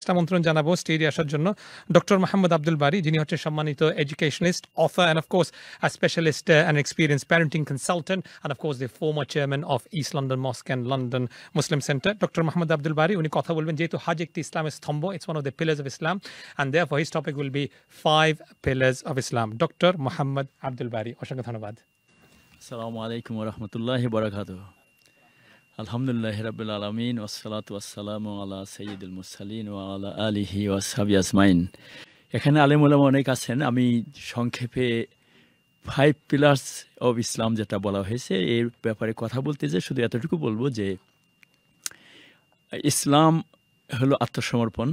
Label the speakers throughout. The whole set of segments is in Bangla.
Speaker 1: আমন্ত্রণ জানাবো স্টেজে আসার জন্য ডক্টর মোহাম্মদ আব্দুল বারী, যিনি হচ্ছে সম্মানিত educationist, author, and of course a specialist and experienced parenting consultant, and of course the former chairman of East London Mosque and London Muslim Center. Dr. Mohammed Abdul Bari, উনি কথা বলবেন যেহেতু হজ একটি ইসলামের স্তম্ভ, it's one of the pillars of Islam, and therefore his topic will be 5 pillars of Islam. Dr. Mohammed Abdul Bari, অসংখ্য ধন্যবাদ।
Speaker 2: আসসালামু আলাইকুম ওয়া রাহমাতুল্লাহি ওয়া বারাকাতুহু। আলহামদুলিল্লাহি রাব্বিল আলামিন ওয়াসসালাতু ওয়াসসালামু আলা সাইয়্যিদিল মুরসালিন ওয়া আলা আলিহি ওয়া আসহাবিহি আজমাইন। এখানে আলেম ওলামা অনেক আছেন, আমি সংক্ষেপে 5 পিলার্স অফ ইসলাম যেটা বলা হয়েছে এর ব্যাপারে কথা বলতে যে শুধু এতটুকু বলবো যে ইসলাম হলো আত্মসমর্পণ,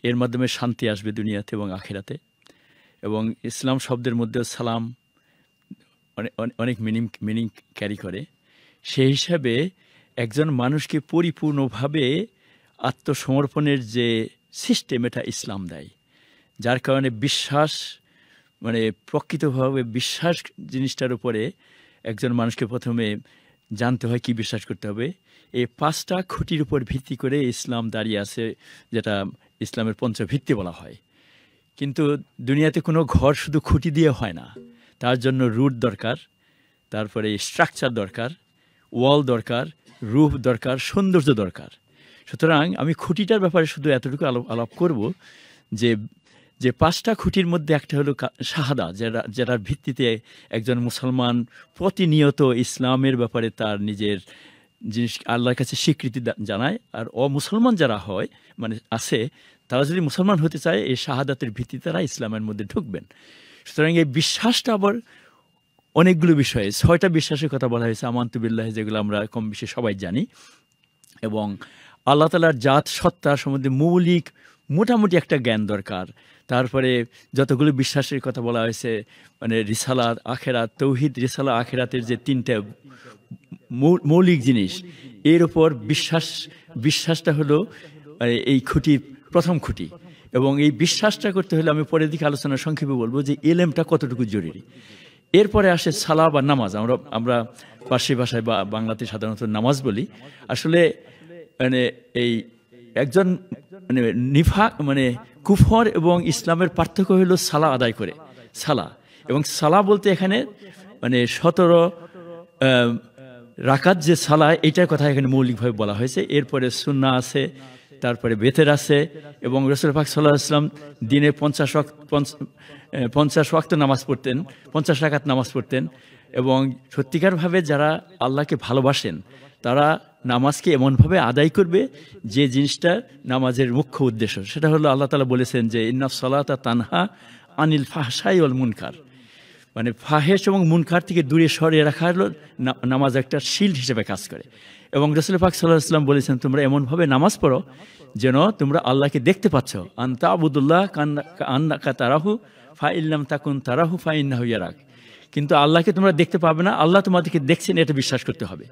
Speaker 2: এর মাধ্যমে শান্তি আসবে দুনিয়াতে এবং আখিরাতে। এবং ইসলাম শব্দের মধ্যে সালাম অনেক মিনিং ক্যারি করে। সেই হিসাবে একজন মানুষকে পরিপূর্ণভাবে আত্মসমর্পণের যে সিস্টেম এটা ইসলাম দেয়, যার কারণে বিশ্বাস প্রকৃতভাবে বিশ্বাস জিনিসটার উপরে একজন মানুষকে প্রথমে জানতে হয় কি বিশ্বাস করতে হবে। এই 5টা খুঁটির উপর ভিত্তি করে ইসলাম দাঁড়িয়ে আছে, যেটা ইসলামের পঞ্চভিত্তি বলা হয়। কিন্তু দুনিয়াতে কোনো ঘর শুধু খুঁটি দিয়ে হয় না, তার জন্য রুট দরকার, তারপরে স্ট্রাকচার দরকার, ওয়াল দরকার, রূপ দরকার, সৌন্দর্য দরকার। সুতরাং আমি খুঁটিটার ব্যাপারে শুধু এতটুকু আলাপ করব যে 5টা খুঁটির মধ্যে একটা হলো শাহাদা, যেটার ভিত্তিতে একজন মুসলমান প্রতিনিয়ত ইসলামের ব্যাপারে তার নিজের জিনিস আল্লাহর কাছে স্বীকৃতি জানায়। আর অমুসলমান যারা হয় আছে, তারা যদি মুসলমান হতে চায় এই শাহাদাতের ভিত্তিতে তারা ইসলামের মধ্যে ঢুকবেন। সুতরাং এই বিশ্বাসটা আবার অনেকগুলো বিষয়ে 6টা বিশ্বাসের কথা বলা হয়েছে আমানতু বিল্লাহি, যেগুলো আমরা কম বেশি সবাই জানি। এবং আল্লাহ তাআলার জাত সত্তা সম্বন্ধে মৌলিক মোটামুটি একটা জ্ঞান দরকার। তারপরে যতগুলো বিশ্বাসের কথা বলা হয়েছে রিসালাত, আখেরাত, তৌহিদ, রিসালা, আখেরাতের যে 3টা মৌলিক জিনিস, এর উপর বিশ্বাসটা হলো এই খুঁটির প্রথম খুঁটি। এবং এই বিশ্বাসটা করতে হলে আমি পরের দিকে আলোচনা সংক্ষেপে বলবো যে এলেমটা কতটুকু জরুরি। এরপরে আসে সালাহ বা নামাজ, আমরা পার্সি ভাষায় বা বাংলাতে সাধারণত নামাজ বলি। আসলে এই একজন কুফর এবং ইসলামের পার্থক্য হলো সালাহ আদায় করে সালাহ। এবং সালাহ বলতে এখানে 17 রাকাত যে সালাহ, এইটার কথা এখানে মৌলিকভাবে বলা হয়েছে। এরপরে সুন্নাহ আছে, তারপরে বেতের আছে। এবং রাসূল পাক সাল্লাল্লাহু আলাইহি ওয়াসাল্লাম দিনে 50 ওয়াক্ত নামাজ পড়তেন, 50 রাকাত নামাজ পড়তেন। এবং সত্যিকারভাবে যারা আল্লাহকে ভালোবাসেন তারা নামাজকে এমনভাবে আদায় করবে যে জিনিসটা নামাজের মুখ্য উদ্দেশ্য, সেটা হলো আল্লাহ তাআলা বলেছেন যে ইন্নাস সালাতা তানহা আনিল ফাহশাই ওয়াল মুনকার। ফাহেশ এবং মুনকার থেকে দূরে সরিয়ে রাখা হলো নামাজ একটা শিল্ড হিসেবে কাজ করে। এবং রাসূল পাক সাল্লাল্লাহু আলাইহি ওয়াসাল্লাম বলেছেন তোমরা এমনভাবে নামাজ পড়ো যেন তোমরা আল্লাহকে দেখতে পাচ্ছ। আনতা আবুদুল্লাহ কান্নাকা তারাহু ফা ইল্লাম তাকুন তারাহু ফা ইন্নাহু ইয়ারাক। কিন্তু আল্লাহকে তোমরা দেখতে পাবে না, আল্লাহ তোমাদেরকে দেখছেন, এটা বিশ্বাস করতে হবে।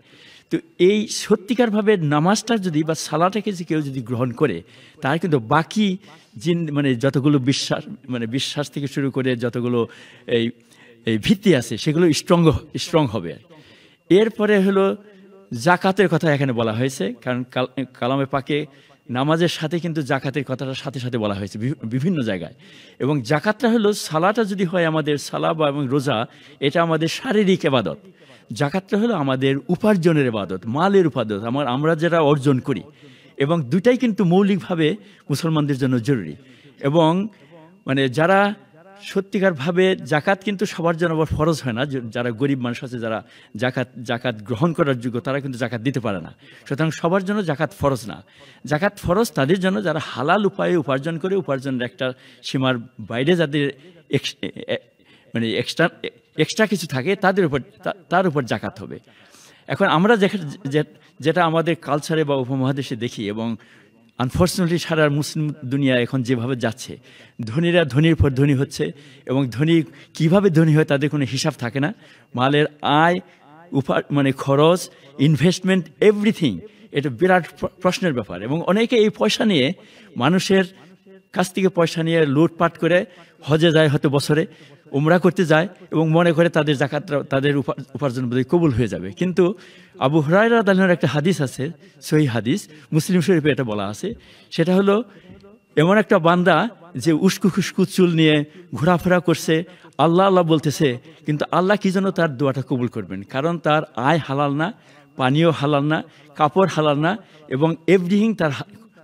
Speaker 2: তো এই সত্যিকারভাবে নামাজটা যদি বা সালাটাকে যে কেউ যদি গ্রহণ করে, তার কিন্তু বাকি যতগুলো বিশ্বাস থেকে শুরু করে যতগুলো এই ভিত্তি আছে সেগুলো স্ট্রং হবে। এরপরে হলো জাকাতের কথা এখানে বলা হয়েছে, কারণ কালামে পাকে নামাজের সাথে কিন্তু জাকাতের কথাটা সাথে সাথে বলা হয়েছে বিভিন্ন জায়গায়। এবং জাকাতটা হলো সালাটা যদি হয় আমাদের সালা বা এবং রোজা, এটা আমাদের শারীরিক ইবাদত। জাকাতটা হলো আমাদের উপার্জনের ইবাদত, মালের ইবাদত, আমরা যেটা অর্জন করি। এবং দুটাই কিন্তু মৌলিকভাবে মুসলমানদের জন্য জরুরি। এবং যারা সত্যিকারভাবে জাকাত কিন্তু সবার জন্য আবার ফরজ হয় না। যারা গরিব মানুষ আছে, যারা জাকাত গ্রহণ করার যোগ্য, তারা কিন্তু জাকাত দিতে পারে না। সুতরাং সবার জন্য জাকাত ফরজ না। জাকাত ফরজ তাদের জন্য যারা হালাল উপায়ে উপার্জন করে, উপার্জনের একটা সীমার বাইরে যাদের এক্সট্রা কিছু থাকে, তার উপর জাকাত হবে। এখন আমরা যেটা আমাদের কালচারে বা উপমহাদেশে দেখি, এবং আনফর্চুনেটলি সারা মুসলিম দুনিয়া এখন যেভাবে যাচ্ছে, ধনীরা ধনীর পর ধনী হচ্ছে, এবং ধনী কিভাবে ধনী হয় তাদের কোনো হিসাব থাকে না। মালের আয়, খরচ, ইনভেস্টমেন্ট, এভরিথিং, এটা বিরাট প্রশ্নের ব্যাপার। এবং অনেকে এই পয়সা নিয়ে মানুষের কাছ থেকে পয়সা নিয়ে লুটপাট করে হজে যায় হয়তো বছরে, উমরা করতে যায় এবং মনে করে তাদের যাকাতটা তাদের উপার্জন বোধহয় কবুল হয়ে যাবে। কিন্তু আবু হুরায়রা রাদিয়াল্লাহু আনহুর একটা হাদিস আছে, সহিহ হাদিস, মুসলিম শরীফে এটা বলা আছে, সেটা হলো এমন একটা বান্দা যে উস্কু খুস্কু চুল নিয়ে ঘোরাফেরা করছে, আল্লাহ আল্লাহ বলতেছে, কিন্তু আল্লাহ কি জন্য তার দোয়াটা কবুল করবেন? কারণ তার আয় হালাল না, পানীয় হালাল না, কাপড় হালাল না, এবং এভরিথিং তার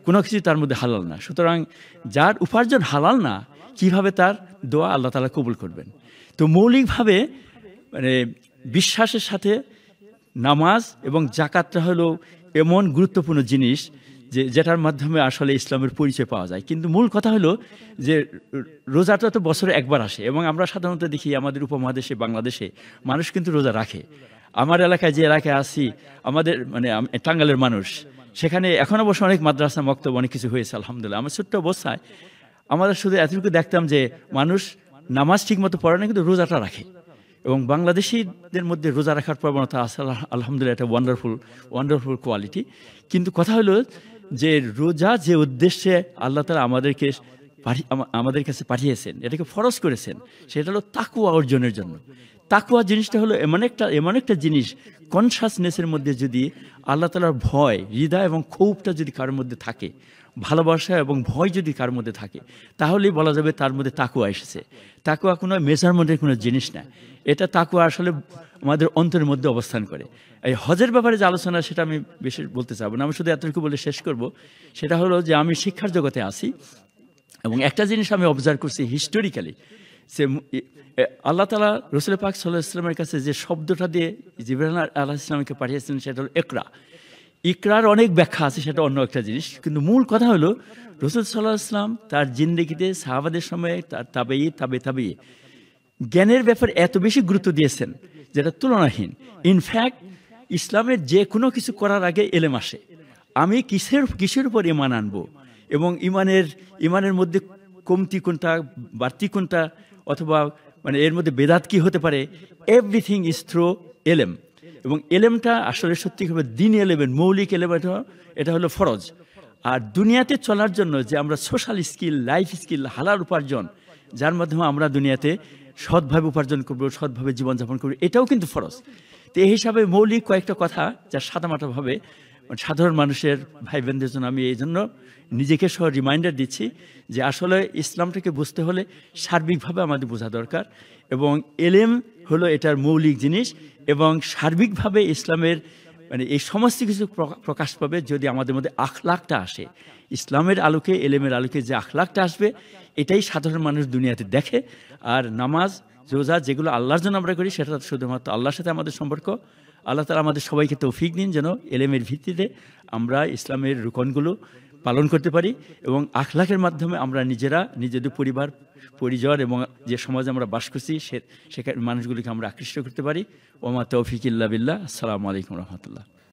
Speaker 2: কোনো কিছু তার মধ্যে হালাল না। সুতরাং যার উপার্জন হালাল না, কিভাবে তার দোয়া আল্লাহ তাআলা কবুল করবেন? তো মৌলিকভাবে মানে বিশ্বাসের সাথে নামাজ এবং জাকাতটা হলো এমন গুরুত্বপূর্ণ জিনিস যেটার মাধ্যমে আসলে ইসলামের পরিচয় পাওয়া যায়। কিন্তু মূল কথা হলো যে রোজাটা তো বছরে একবার আসে, এবং আমরা সাধারণত দেখি আমাদের উপমহাদেশে বাংলাদেশে মানুষ কিন্তু রোজা রাখে। আমার এলাকায় যে এলাকায় আছি, আমাদের মানে টাঙ্গাইলের মানুষ, সেখানে এখন অবশ্য অনেক মাদ্রাসা মক্তব অনেক কিছু হয়েছে আলহামদুলিল্লাহ। আমার ছোট্ট অবস্থায় আমাদের শুধু এতটুকু দেখতাম যে মানুষ নামাজ ঠিক মতো পড়ে না, কিন্তু রোজাটা রাখে, এবং বাংলাদেশিদের মধ্যে রোজা রাখার প্রবণতা আছে আলহামদুলিল্লাহ, এটা ওয়ান্ডারফুল কোয়ালিটি। কিন্তু কথা হলো যে রোজা যে উদ্দেশ্যে আল্লাহ তাআলা আমাদের কাছে পাঠিয়েছেন, এটাকে ফরজ করেছেন, সেটা হলো তাকওয়া অর্জনের জন্য। তাকওয়া জিনিসটা হলো এমন একটা জিনিস, কনসাসনেসের মধ্যে যদি আল্লাহ তাআলার ভয়, হৃদয় এবং ক্ষোভটা যদি কারোর মধ্যে থাকে, ভালোবাসা এবং ভয় যদি কারোর মধ্যে থাকে, তাহলেই বলা যাবে তার মধ্যে তাকওয়া এসেছে। তাকওয়া কোনো মেজারমেন্টের কোনো জিনিস না, এটা তাকওয়া আসলে আমাদের অন্তরের মধ্যে অবস্থান করে। এই হজের ব্যাপারে যে আলোচনা, সেটা আমি বেশি বলতে চাবো না, আমি শুধু এতটুকু বলে শেষ করব। সেটা হলো যে আমি শিক্ষার জগতে আছি, এবং একটা জিনিস আমি অবজার্ভ করছি হিস্টোরিক্যালি, সে আল্লাহ তাআলা রাসূল পাক সাল্লাল্লাহু আলাইহি ওয়াসাল্লামের কাছে যে শব্দটা দিয়ে জিবরাইল আলাইহিস সালামকে পাঠিয়েছেন, সেটা হলো ইকরা। ইকরার অনেক ব্যাখ্যা আছে, সেটা অন্য একটা জিনিস, কিন্তু মূল কথা হলো রাসূল সাল্লাল্লাহু আলাইহি ওয়াসাল্লাম তার জিন্দেগিতে সাহাবাদের সময় তার তাবেঈ জ্ঞানের ব্যাপারে এত বেশি গুরুত্ব দিয়েছেন যেটা তুলনাহীন। ইনফ্যাক্ট ইসলামের যে কোনো কিছু করার আগে এলেম আসে। আমি কিসের উপর ঈমান আনবো, এবং ঈমানের মধ্যে কমতি কোনটা, বাড়তি কোনটা, অথবা মানে এর মধ্যে বেদাত কি হতে পারে, এভরিথিং ইজ থ্রু এলেম। এবং এলেমটা আসলে সত্যিভাবে দিন এলেমের মৌলিক এলেম, এটা হলো ফরজ। আর দুনিয়াতে চলার জন্য যে আমরা সোশ্যাল স্কিল, লাইফ স্কিল, হালাল উপার্জন, যার মাধ্যমে আমরা দুনিয়াতে সৎভাবে উপার্জন করবো, সৎভাবে জীবনযাপন করবো, এটাও কিন্তু ফরজ। তো এই হিসাবে মৌলিক কয়েকটা কথা যা সাদামাটাভাবে সাধারণ মানুষের ভাই বোনদের জন্য আমি এই জন্য নিজেকে সহ রিমাইন্ডার দিচ্ছি যে আসলে ইসলামটাকে বুঝতে হলে সার্বিকভাবে আমাদের বোঝা দরকার, এবং এলেম হলো এটার মৌলিক জিনিস, এবং সার্বিকভাবে ইসলামের মানে এই সমস্ত কিছু প্রকাশ পাবে যদি আমাদের মধ্যে আখলাকটা আসে। ইসলামের আলোকে, এলেমের আলোকে যে আখলাকটা আসবে, এটাই সাধারণ মানুষ দুনিয়াতে দেখে। আর নামাজ, রোজা যেগুলো আল্লাহর জন্য আমরা করি, সেটা শুধুমাত্র আল্লাহর সাথে আমাদের সম্পর্ক। আল্লাহ তাআলা আমাদের সবাইকে তৌফিক দিন যেন এলেমের ভিত্তিতে আমরা ইসলামের রুকনগুলো পালন করতে পারি, এবং আখলাকের মাধ্যমে আমরা নিজেরা, নিজেদের পরিবার পরিজন এবং যে সমাজে আমরা বাস করছি সেখানে মানুষগুলিকে আমরা আকৃষ্ট করতে পারি। ওমা তৌফিক ইল্লা বিল্লাহ। আসসালামু আলাইকুম রহমতুল্লাহ।